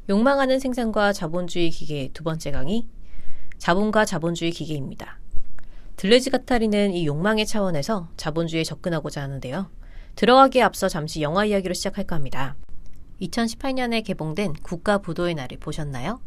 욕망하는 생산과 자본주의 기계의 두 번째 강의, 자본과 자본주의 기계입니다. 들레즈 가타리는 이 욕망의 차원에서 자본주의에 접근하고자 하는데요. 들어가기에 앞서 잠시 영화 이야기로 시작할까 합니다. 2018년에 개봉된 국가부도의 날을 보셨나요?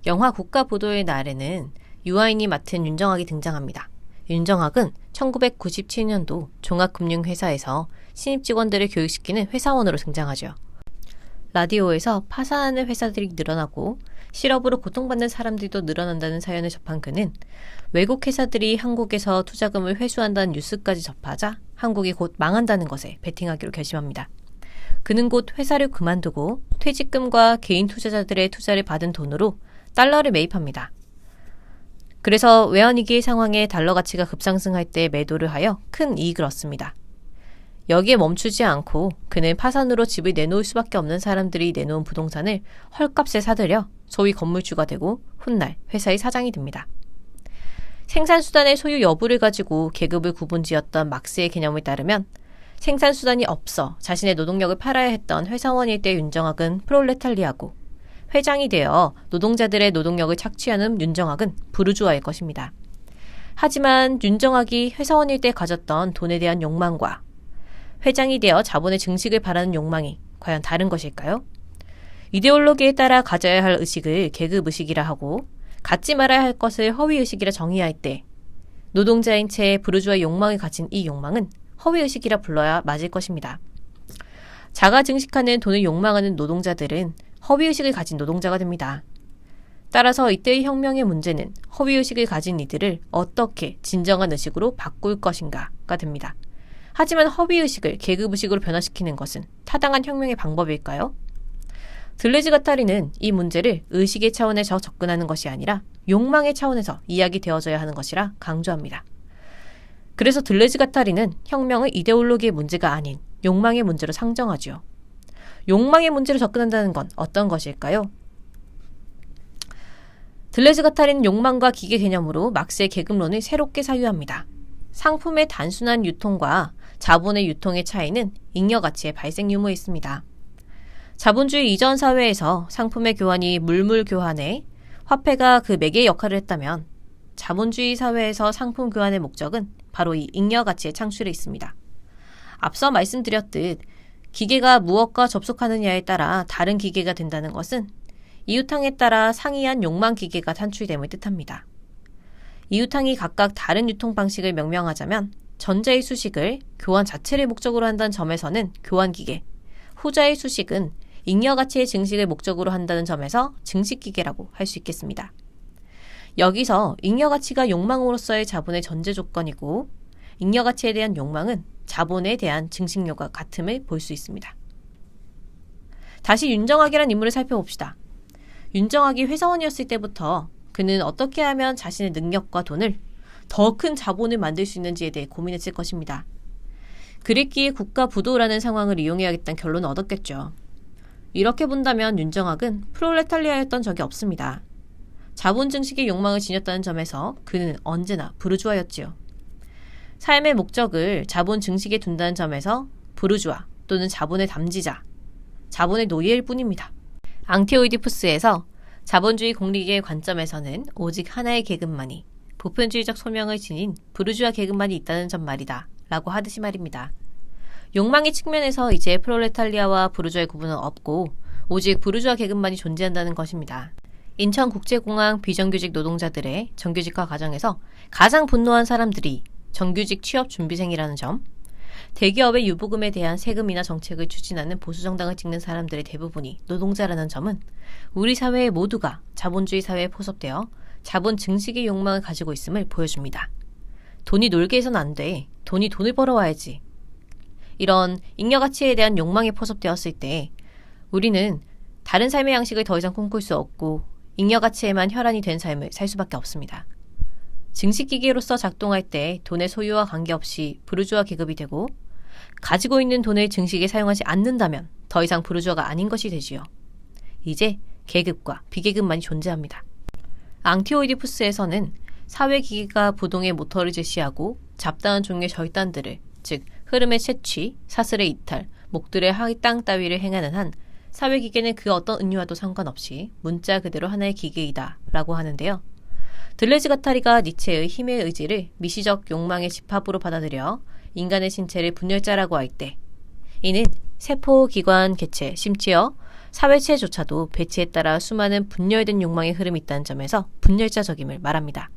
영화 국가부도의 날에는 유아인이 맡은 윤정학이 등장합니다. 윤정학은 1997년도 종합금융회사에서 신입 직원들을 교육시키는 회사원으로 등장하죠. 라디오에서 파산하는 회사들이 늘어나고 실업으로 고통받는 사람들도 늘어난다는 사연을 접한 그는 외국 회사들이 한국에서 투자금을 회수한다는 뉴스까지 접하자 한국이 곧 망한다는 것에 베팅하기로 결심합니다. 그는 곧 회사를 그만두고 퇴직금과 개인 투자자들의 투자를 받은 돈으로 달러를 매입합니다. 그래서 외환위기의 상황에 달러 가치가 급상승할 때 매도를 하여 큰 이익을 얻습니다. 여기에 멈추지 않고 그는 파산으로 집을 내놓을 수밖에 없는 사람들이 내놓은 부동산을 헐값에 사들여 소위 건물주가 되고 훗날 회사의 사장이 됩니다. 생산수단의 소유 여부를 가지고 계급을 구분지었던 막스의 개념을 따르면 생산수단이 없어 자신의 노동력을 팔아야 했던 회사원일 때 윤정학은 프롤레탈리아고 회장이 되어 노동자들의 노동력을 착취하는 윤정학은 부르주아일 것입니다. 하지만 윤정학이 회사원일 때 가졌던 돈에 대한 욕망과 회장이 되어 자본의 증식을 바라는 욕망이 과연 다른 것일까요? 이데올로기에 따라 가져야 할 의식을 계급의식이라 하고 갖지 말아야 할 것을 허위의식이라 정의할 때 노동자인 채 부르주아의 욕망을 가진 이 욕망은 허위의식이라 불러야 맞을 것입니다. 자가 증식하는 돈을 욕망하는 노동자들은 허위의식을 가진 노동자가 됩니다. 따라서 이때의 혁명의 문제는 허위의식을 가진 이들을 어떻게 진정한 의식으로 바꿀 것인가가 됩니다. 하지만 허위의식을 계급의식으로 변화시키는 것은 타당한 혁명의 방법일까요? 들레즈 가타리는 이 문제를 의식의 차원에서 접근하는 것이 아니라 욕망의 차원에서 이야기되어져야 하는 것이라 강조합니다. 그래서 들레즈 가타리는 혁명을 이데올로기의 문제가 아닌 욕망의 문제로 상정하죠. 욕망의 문제로 접근한다는 건 어떤 것일까요? 들레즈 가타리는 욕망과 기계 개념으로 막스의 계급론을 새롭게 사유합니다. 상품의 단순한 유통과 자본의 유통의 차이는 잉여가치의 발생 유무에 있습니다. 자본주의 이전 사회에서 상품의 교환이 물물 교환에 화폐가 그 매개의 역할을 했다면 자본주의 사회에서 상품 교환의 목적은 바로 이 잉여가치의 창출에 있습니다. 앞서 말씀드렸듯 기계가 무엇과 접속하느냐에 따라 다른 기계가 된다는 것은 이웃항에 따라 상이한 욕망 기계가 산출됨을 뜻합니다. 이웃항이 각각 다른 유통 방식을 명명하자면 전자의 수식을 교환 자체를 목적으로 한다는 점에서는 교환기계, 후자의 수식은 잉여가치의 증식을 목적으로 한다는 점에서 증식기계라고 할 수 있겠습니다. 여기서 잉여가치가 욕망으로서의 자본의 전제 조건이고 잉여가치에 대한 욕망은 자본에 대한 증식료가 같음을 볼 수 있습니다. 다시 윤정학이란 인물을 살펴봅시다. 윤정학이 회사원이었을 때부터 그는 어떻게 하면 자신의 능력과 돈을 더 큰 자본을 만들 수 있는지에 대해 고민했을 것입니다. 그랬기에 국가부도라는 상황을 이용해야겠다는 결론을 얻었겠죠. 이렇게 본다면 윤정학은 프롤레탈리아였던 적이 없습니다. 자본 증식의 욕망을 지녔다는 점에서 그는 언제나 부르주아였지요. 삶의 목적을 자본 증식에 둔다는 점에서 부르주아 또는 자본의 담지자, 자본의 노예일 뿐입니다. 앙티오이디푸스에서 자본주의 공리계의 관점에서는 오직 하나의 계급만이 보편주의적 소명을 지닌 부르주아 계급만이 있다는 점 말이다 라고 하듯이 말입니다. 욕망의 측면에서 이제 프롤레탈리아와 부르주아의 구분은 없고 오직 부르주아 계급만이 존재한다는 것입니다. 인천국제공항 비정규직 노동자들의 정규직화 과정에서 가장 분노한 사람들이 정규직 취업 준비생이라는 점, 대기업의 유보금에 대한 세금이나 정책을 추진하는 보수정당을 찍는 사람들의 대부분이 노동자라는 점은 우리 사회 모두가 자본주의 사회에 포섭되어 자본 증식의 욕망을 가지고 있음을 보여줍니다. 돈이 놀게 해서는 안 돼. 돈이 돈을 벌어와야지. 이런 잉여가치에 대한 욕망에 포섭되었을 때 우리는 다른 삶의 양식을 더 이상 꿈꿀 수 없고 잉여가치에만 혈안이 된 삶을 살 수밖에 없습니다. 증식기계로서 작동할 때 돈의 소유와 관계없이 부르주아 계급이 되고 가지고 있는 돈을 증식에 사용하지 않는다면 더 이상 부르주아가 아닌 것이 되지요. 이제 계급과 비계급만이 존재합니다. 앙티오이디푸스에서는 사회기계가 부동의 모터를 제시하고 잡다한 종류의 절단들을, 즉 흐름의 채취, 사슬의 이탈, 목들의 할당 따위를 행하는 한 사회기계는 그 어떤 은유와도 상관없이 문자 그대로 하나의 기계이다 라고 하는데요. 들레즈 가타리가 니체의 힘의 의지를 미시적 욕망의 집합으로 받아들여 인간의 신체를 분열자라고 할 때 이는 세포, 기관, 개체, 심지어 사회체조차도 배치에 따라 수많은 분열된 욕망의 흐름이 있다는 점에서 분열자적임을 말합니다.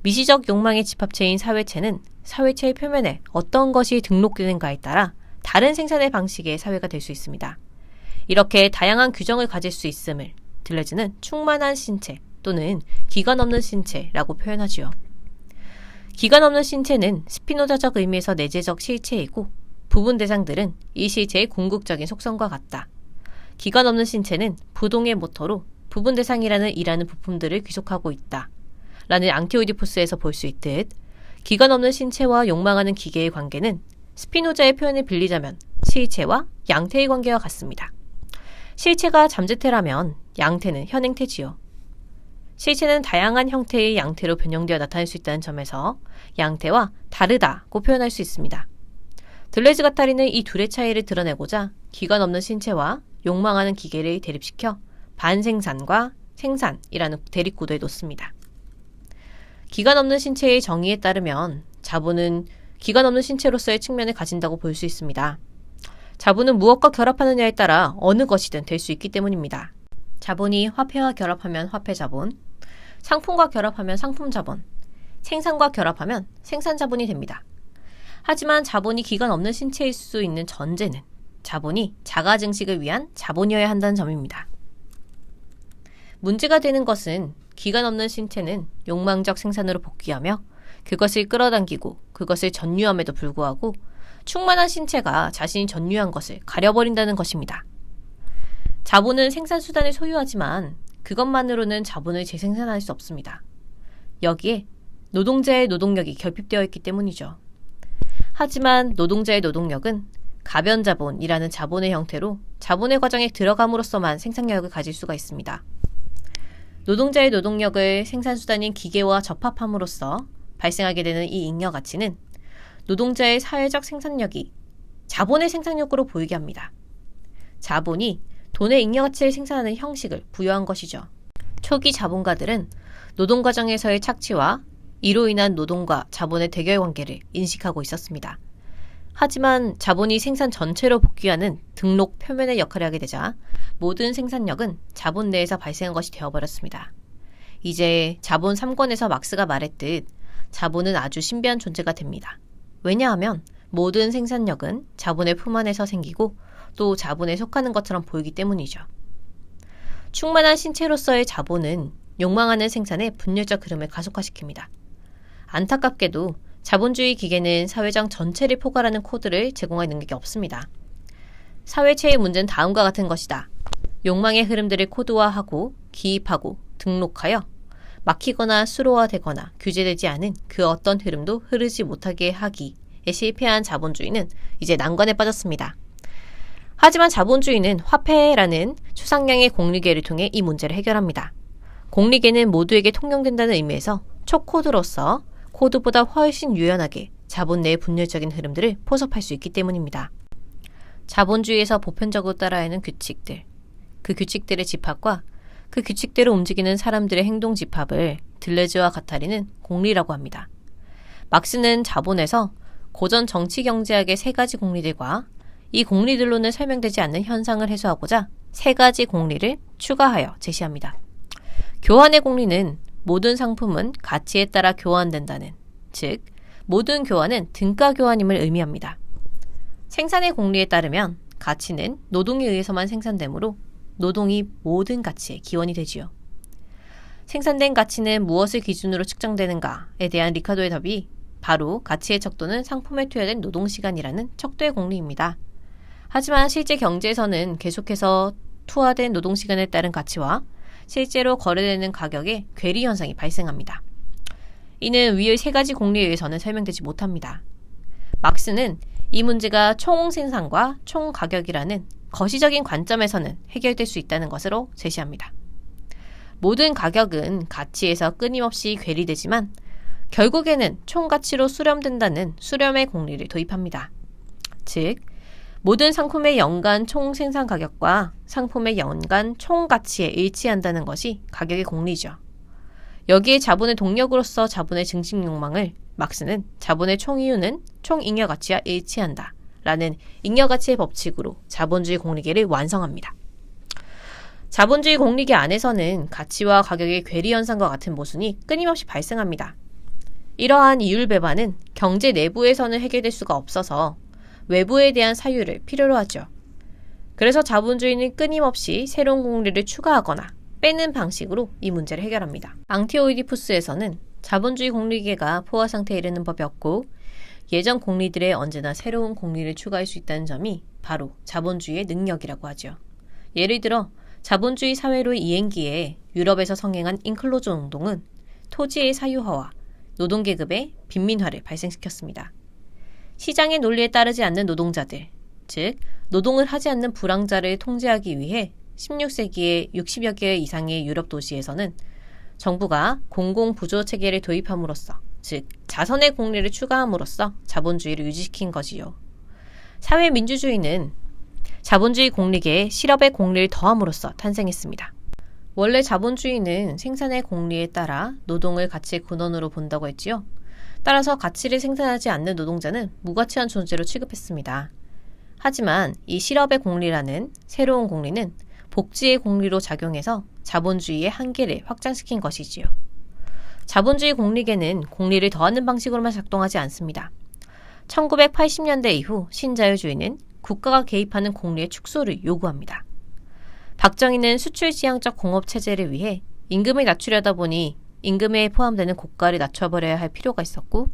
미시적 욕망의 집합체인 사회체는 사회체의 표면에 어떤 것이 등록되는가에 따라 다른 생산의 방식의 사회가 될 수 있습니다. 이렇게 다양한 규정을 가질 수 있음을 들레즈는 충만한 신체 또는 기관 없는 신체라고 표현하지요. 기관 없는 신체는 스피노자적 의미에서 내재적 실체이고 부분 대상들은 이 실체의 궁극적인 속성과 같다. 기관 없는 신체는 부동의 모터로 부분 대상이라는 일하는 부품들을 귀속하고 있다. 라는 앙티오이디푸스에서 볼 수 있듯 기관 없는 신체와 욕망하는 기계의 관계는 스피노자의 표현을 빌리자면 실체와 양태의 관계와 같습니다. 실체가 잠재태라면 양태는 현행태지요. 실체는 다양한 형태의 양태로 변형되어 나타날 수 있다는 점에서 양태와 다르다고 표현할 수 있습니다. 들레즈 가타리는 이 둘의 차이를 드러내고자 기관 없는 신체와 욕망하는 기계를 대립시켜 반생산과 생산이라는 대립구도에 놓습니다. 기관 없는 신체의 정의에 따르면 자본은 기관 없는 신체로서의 측면을 가진다고 볼 수 있습니다. 자본은 무엇과 결합하느냐에 따라 어느 것이든 될 수 있기 때문입니다. 자본이 화폐와 결합하면 화폐자본, 상품과 결합하면 상품자본, 생산과 결합하면 생산자본이 됩니다. 하지만 자본이 기관 없는 신체일 수 있는 전제는 자본이 자가 증식을 위한 자본이어야 한다는 점입니다. 문제가 되는 것은 기관 없는 신체는 욕망적 생산으로 복귀하며 그것을 끌어당기고 그것을 전유함에도 불구하고 충만한 신체가 자신이 전유한 것을 가려버린다는 것입니다. 자본은 생산수단을 소유하지만 그것만으로는 자본을 재생산할 수 없습니다. 여기에 노동자의 노동력이 결핍되어 있기 때문이죠. 하지만 노동자의 노동력은 가변자본이라는 자본의 형태로 자본의 과정에 들어감으로써만 생산력을 가질 수가 있습니다. 노동자의 노동력을 생산수단인 기계와 접합함으로써 발생하게 되는 이 잉여 가치는 노동자의 사회적 생산력이 자본의 생산력으로 보이게 합니다. 자본이 돈의 잉여 가치를 생산하는 형식을 부여한 것이죠. 초기 자본가들은 노동 과정에서의 착취와 이로 인한 노동과 자본의 대결 관계를 인식하고 있었습니다. 하지만 자본이 생산 전체로 복귀하는 등록 표면의 역할을 하게 되자 모든 생산력은 자본 내에서 발생한 것이 되어버렸습니다. 이제 자본 3권에서 막스가 말했듯 자본은 아주 신비한 존재가 됩니다. 왜냐하면 모든 생산력은 자본의 품 안에서 생기고 또 자본에 속하는 것처럼 보이기 때문이죠. 충만한 신체로서의 자본은 욕망하는 생산의 분열적 흐름을 가속화시킵니다. 안타깝게도 자본주의 기계는 사회장 전체를 포괄하는 코드를 제공할 능력이 없습니다. 사회체의 문제는 다음과 같은 것이다. 욕망의 흐름들을 코드화하고 기입하고 등록하여 막히거나 수로화되거나 규제되지 않은 그 어떤 흐름도 흐르지 못하게 하기에 실패한 자본주의는 이제 난관에 빠졌습니다. 하지만 자본주의는 화폐라는 추상량의 공리계를 통해 이 문제를 해결합니다. 공리계는 모두에게 통용된다는 의미에서 초코드로서 코드보다 훨씬 유연하게 자본 내의 분열적인 흐름들을 포섭할 수 있기 때문입니다. 자본주의에서 보편적으로 따라야 하는 규칙들, 그 규칙들의 집합과 그 규칙대로 움직이는 사람들의 행동 집합을 들레즈와 가타리는 공리라고 합니다. 막스는 자본에서 고전 정치경제학의 세 가지 공리들과 이 공리들로는 설명되지 않는 현상을 해소하고자 세 가지 공리를 추가하여 제시합니다. 교환의 공리는 모든 상품은 가치에 따라 교환된다는, 즉 모든 교환은 등가 교환임을 의미합니다. 생산의 공리에 따르면 가치는 노동에 의해서만 생산되므로 노동이 모든 가치의 기원이 되지요. 생산된 가치는 무엇을 기준으로 측정되는가에 대한 리카도의 답이 바로 가치의 척도는 상품에 투여된 노동시간이라는 척도의 공리입니다. 하지만 실제 경제에서는 계속해서 투하된 노동시간에 따른 가치와 실제로 거래되는 가격의 괴리 현상이 발생합니다. 이는 위의 세 가지 공리에 의해서는 설명되지 못합니다. 막스는 이 문제가 총생산과 총가격이라는 거시적인 관점에서는 해결될 수 있다는 것으로 제시합니다. 모든 가격은 가치에서 끊임없이 괴리되지만 결국에는 총가치로 수렴된다는 수렴의 공리를 도입합니다. 즉, 모든 상품의 연간 총 생산 가격과 상품의 연간 총 가치에 일치한다는 것이 가격의 공리죠. 여기에 자본의 동력으로서 자본의 증식 욕망을 막스는 자본의 총이유는 총잉여 가치와 일치한다 라는 잉여 가치의 법칙으로 자본주의 공리계를 완성합니다. 자본주의 공리계 안에서는 가치와 가격의 괴리 현상과 같은 모순이 끊임없이 발생합니다. 이러한 이율 배반은 경제 내부에서는 해결될 수가 없어서 외부에 대한 사유를 필요로 하죠. 그래서 자본주의는 끊임없이 새로운 공리를 추가하거나 빼는 방식으로 이 문제를 해결합니다. 앙티오이디푸스에서는 자본주의 공리계가 포화 상태에 이르는 법이 없고 예전 공리들에 언제나 새로운 공리를 추가할 수 있다는 점이 바로 자본주의의 능력이라고 하죠. 예를 들어 자본주의 사회로의 이행기에 유럽에서 성행한 인클로저 운동은 토지의 사유화와 노동계급의 빈민화를 발생시켰습니다. 시장의 논리에 따르지 않는 노동자들, 즉 노동을 하지 않는 불황자를 통제하기 위해 16세기에 60여 개 이상의 유럽 도시에서는 정부가 공공부조체계를 도입함으로써, 즉 자선의 공리를 추가함으로써 자본주의를 유지시킨 것이요. 사회민주주의는 자본주의 공리계에 실업의 공리를 더함으로써 탄생했습니다. 원래 자본주의는 생산의 공리에 따라 노동을 가치의 근원으로 본다고 했지요. 따라서 가치를 생산하지 않는 노동자는 무가치한 존재로 취급했습니다. 하지만 이 실업의 공리라는 새로운 공리는 복지의 공리로 작용해서 자본주의의 한계를 확장시킨 것이지요. 자본주의 공리계는 공리를 더하는 방식으로만 작동하지 않습니다. 1980년대 이후 신자유주의는 국가가 개입하는 공리의 축소를 요구합니다. 박정희는 수출지향적 공업체제를 위해 임금을 낮추려다 보니 임금에 포함되는 고가를 낮춰버려야 할 필요가 있었고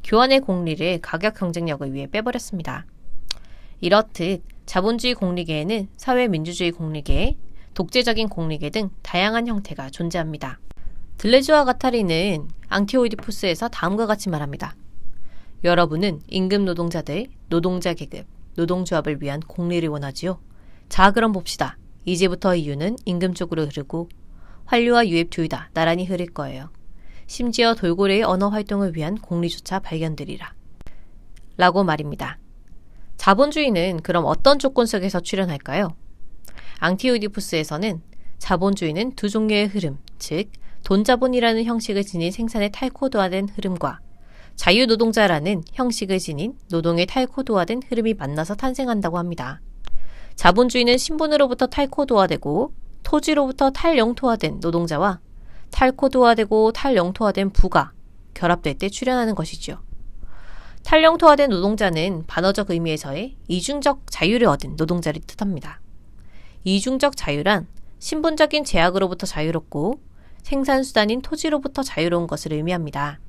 교환의 공리를 가격 경쟁력을 위해 빼버렸습니다. 이렇듯 자본주의 공리계에는 사회민주주의 공리계, 독재적인 공리계 등 다양한 형태가 존재합니다. 들레즈와 가타리는 앙티오이디푸스에서 다음과 같이 말합니다. 여러분은 임금 노동자들, 노동자 계급, 노동조합을 위한 공리를 원하지요. 자, 그럼 봅시다. 이제부터 이유는 임금 쪽으로 흐르고 환류와 유입 둘 다 나란히 흐를 거예요. 심지어 돌고래의 언어 활동을 위한 공리조차 발견되리라. 라고 말입니다. 자본주의는 그럼 어떤 조건 속에서 출현할까요? 앙티오이디푸스에서는 자본주의는 두 종류의 흐름, 즉 돈자본이라는 형식을 지닌 생산의 탈코드화된 흐름과 자유노동자라는 형식을 지닌 노동의 탈코드화된 흐름이 만나서 탄생한다고 합니다. 자본주의는 신분으로부터 탈코드화되고 토지로부터 탈영토화된 노동자와 탈코드화되고 탈영토화된 부가 결합될 때 출현하는 것이죠. 탈영토화된 노동자는 반어적 의미에서의 이중적 자유를 얻은 노동자를 뜻합니다. 이중적 자유란 신분적인 제약으로부터 자유롭고 생산수단인 토지로부터 자유로운 것을 의미합니다.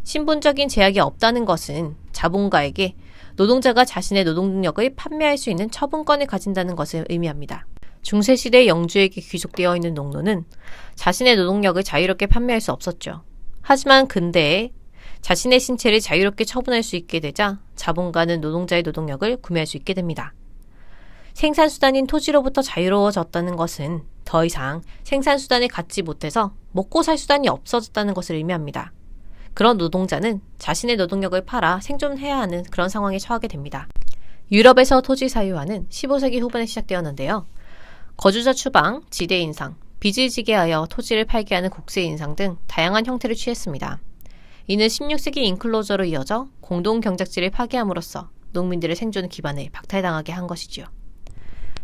신분적인 제약이 없다는 것은 자본가에게 노동자가 자신의 노동력을 판매할 수 있는 처분권을 가진다는 것을 의미합니다. 중세시대 영주에게 귀속되어 있는 농노는 자신의 노동력을 자유롭게 판매할 수 없었죠. 하지만 근대에 자신의 신체를 자유롭게 처분할 수 있게 되자 자본가는 노동자의 노동력을 구매할 수 있게 됩니다. 생산수단인 토지로부터 자유로워졌다는 것은 더 이상 생산수단을 갖지 못해서 먹고 살 수단이 없어졌다는 것을 의미합니다. 그런 노동자는 자신의 노동력을 팔아 생존해야 하는 그런 상황에 처하게 됩니다. 유럽에서 토지 사유화는 15세기 후반에 시작되었는데요. 거주자 추방, 지대 인상, 빚을 지게 하여 토지를 팔게 하는 국세 인상 등 다양한 형태를 취했습니다. 이는 16세기 인클로저로 이어져 공동경작지를 파괴함으로써 농민들의 생존 기반을 박탈당하게 한 것이지요.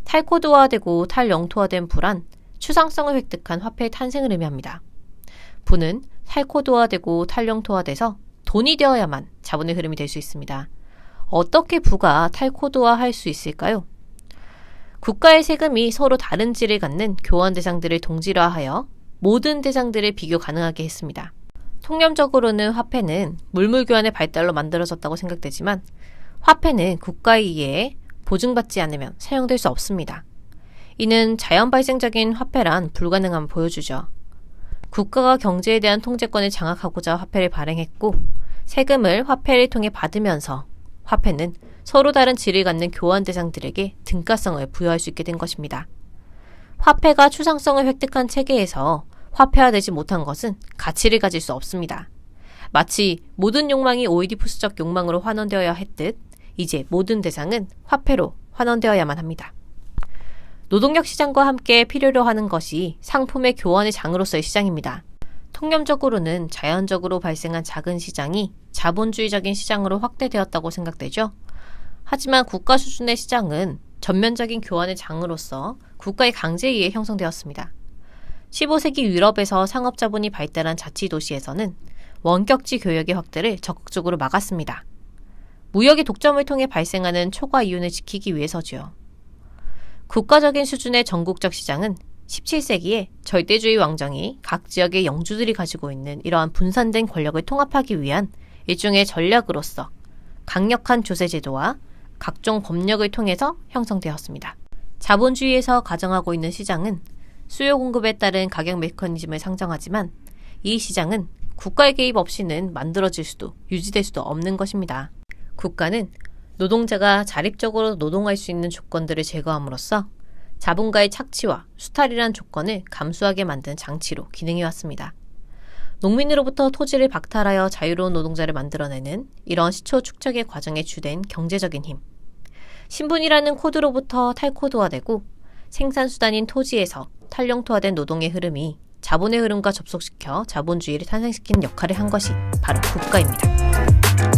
탈코드화되고 탈영토화된 부란 추상성을 획득한 화폐의 탄생을 의미합니다. 부는 탈코드화되고 탈영토화돼서 돈이 되어야만 자본의 흐름이 될 수 있습니다. 어떻게 부가 탈코드화할 수 있을까요? 국가의 세금이 서로 다른 질을 갖는 교환 대상들을 동질화하여 모든 대상들을 비교 가능하게 했습니다. 통념적으로는 화폐는 물물교환의 발달로 만들어졌다고 생각되지만 화폐는 국가에 의해 보증받지 않으면 사용될 수 없습니다. 이는 자연 발생적인 화폐란 불가능함을 보여주죠. 국가가 경제에 대한 통제권을 장악하고자 화폐를 발행했고 세금을 화폐를 통해 받으면서 화폐는 서로 다른 질을 갖는 교환 대상들에게 등가성을 부여할 수 있게 된 것입니다. 화폐가 추상성을 획득한 체계에서 화폐화되지 못한 것은 가치를 가질 수 없습니다. 마치 모든 욕망이 오이디푸스적 욕망으로 환원되어야 했듯 이제 모든 대상은 화폐로 환원되어야만 합니다. 노동력 시장과 함께 필요로 하는 것이 상품의 교환의 장으로서의 시장입니다. 통념적으로는 자연적으로 발생한 작은 시장이 자본주의적인 시장으로 확대되었다고 생각되죠. 하지만 국가 수준의 시장은 전면적인 교환의 장으로서 국가의 강제에 의해 형성되었습니다. 15세기 유럽에서 상업자본이 발달한 자치도시에서는 원격지 교역의 확대를 적극적으로 막았습니다. 무역의 독점을 통해 발생하는 초과 이윤을 지키기 위해서지요. 국가적인 수준의 전국적 시장은 17세기에 절대주의 왕정이 각 지역의 영주들이 가지고 있는 이러한 분산된 권력을 통합하기 위한 일종의 전략으로서 강력한 조세제도와 각종 법령을 통해서 형성되었습니다. 자본주의에서 가정하고 있는 시장은 수요 공급에 따른 가격 메커니즘을 상정하지만 이 시장은 국가의 개입 없이는 만들어질 수도 유지될 수도 없는 것입니다. 국가는 노동자가 자립적으로 노동할 수 있는 조건들을 제거함으로써 자본가의 착취와 수탈이란 조건을 감수하게 만든 장치로 기능해왔습니다. 농민으로부터 토지를 박탈하여 자유로운 노동자를 만들어내는 이런 시초 축적의 과정에 주된 경제적인 힘. 신분이라는 코드로부터 탈코드화되고 생산수단인 토지에서 탈영토화된 노동의 흐름이 자본의 흐름과 접속시켜 자본주의를 탄생시키는 역할을 한 것이 바로 국가입니다.